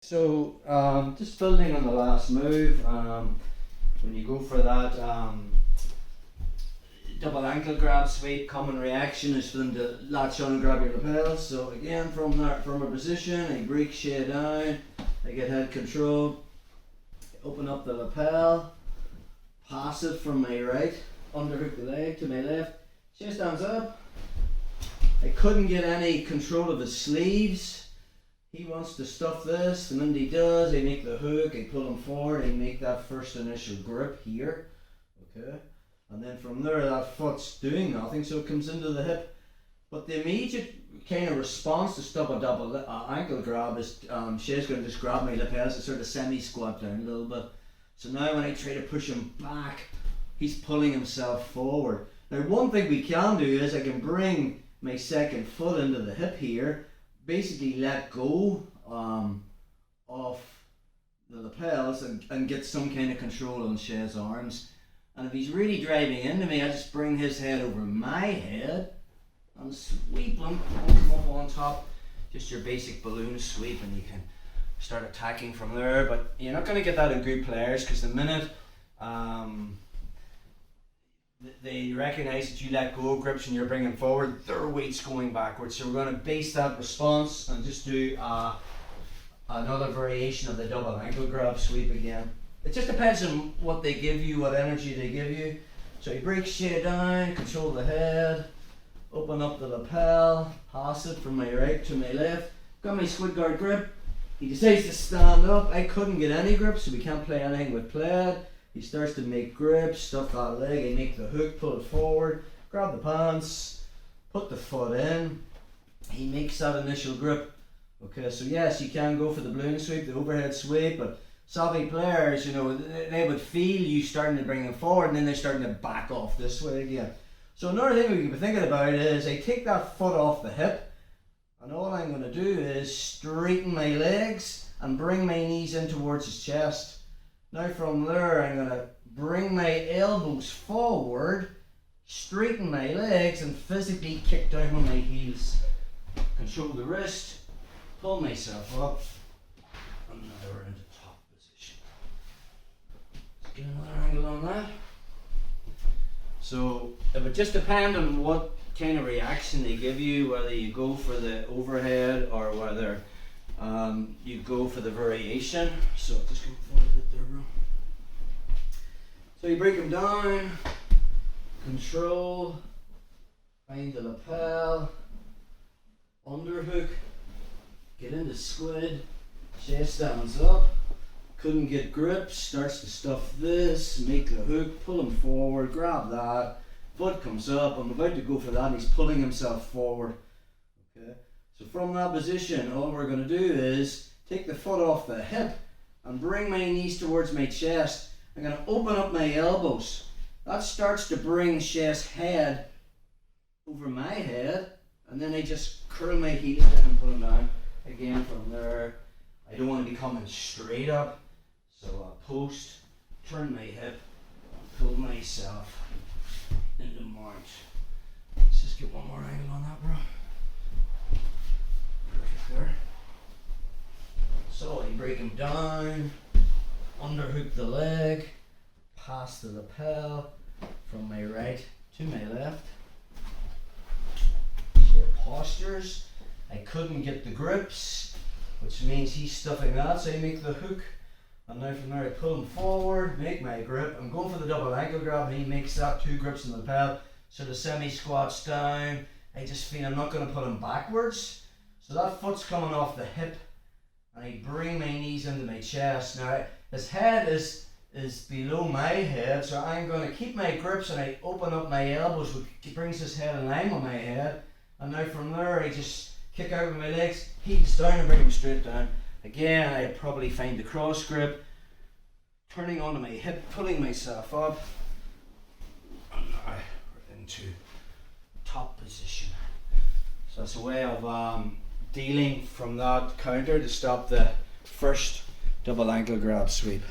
So just building on the last move, when you go for that double ankle grab sweep, common reaction is for them to latch on and grab your lapels. So again, from a position, I break shea down, I get head control, open up the lapel, pass it from my right, underhook the leg to my left, shea stands up. I couldn't get any control of his sleeves. He wants to stuff this, the minute he does, I make the hook, I pull him forward, I make that first initial grip here, okay? And then from there, that foot's doing nothing, so it comes into the hip. But the immediate kind of response to stop a double ankle grab is Shea's going to just grab my lapels and sort of semi-squat down a little bit. So now when I try to push him back, he's pulling himself forward. Now one thing we can do is I can bring my second foot into the hip here, basically let go of the lapels and get some kind of control on Shea's arms. And if he's really driving into me, I just bring his head over my head and sweep him up on top. Just your basic balloon sweep, and you can start attacking from there. But you're not going to get that in good players, because the minute they recognize that you let go of grips and you're bringing forward, their weight's going backwards. So we're going to base that response and just do another variation of the double ankle grab sweep again. It just depends on what they give you, what energy they give you. So you break Shea down, control the head, open up the lapel, pass it from my right to my left. Got my squid guard grip. He decides to stand up. I couldn't get any grip, so we can't play anything with plaid. He starts to make grips, stuff that leg, I make the hook, pull it forward, grab the pants, put the foot in. He makes that initial grip. Okay, so yes, you can go for the balloon sweep, the overhead sweep, but savvy players, you know, they would feel you starting to bring them forward, and then they're starting to back off this way again. So another thing we can be thinking about is I take that foot off the hip, and all I'm going to do is straighten my legs and bring my knees in towards his chest. Now from there, I'm going to bring my elbows forward, straighten my legs, and physically kick down on my heels. Control the wrist, pull myself up, and now we're into top position. Let's get another angle on that. So it would just depend on what kind of reaction they give you, whether you go for the overhead or whether you go for the variation. So just go forward a bit there, bro. So you break them down, control, find the lapel, underhook, get into squid, chest stands up, couldn't get grips, starts to stuff this, make the hook, pull him forward, grab that, foot comes up, I'm about to go for that, and he's pulling himself forward. Okay. So from that position, all we're going to do is take the foot off the hip and bring my knees towards my chest. I'm going to open up my elbows. That starts to bring Shea's head over my head, and then I just curl my heels down and pull him down. Again from there, I don't want to be coming straight up, so I'll post, turn my hip, pull myself into march. Let's just get one more angle on that, bro. There. So I break him down, underhook the leg, pass the lapel from my right to my left. Shea postures. I couldn't get the grips, which means he's stuffing that, so I make the hook. And now from there I pull him forward, make my grip. I'm going for the double ankle grab, and he makes that, 2 grips in the lapel. So the semi-squats down. I just feel I'm not going to put him backwards. So that foot's coming off the hip, and I bring my knees into my chest. Now his head is below my head, so I'm going to keep my grips and I open up my elbows, which brings his head in line with my head. And now from there I just kick out with my legs, heels down and bring him straight down. Again, I probably find the cross grip, turning onto my hip, pulling myself up, and now we're into top position. So that's a way of dealing from that counter to stop the first double ankle grab sweep.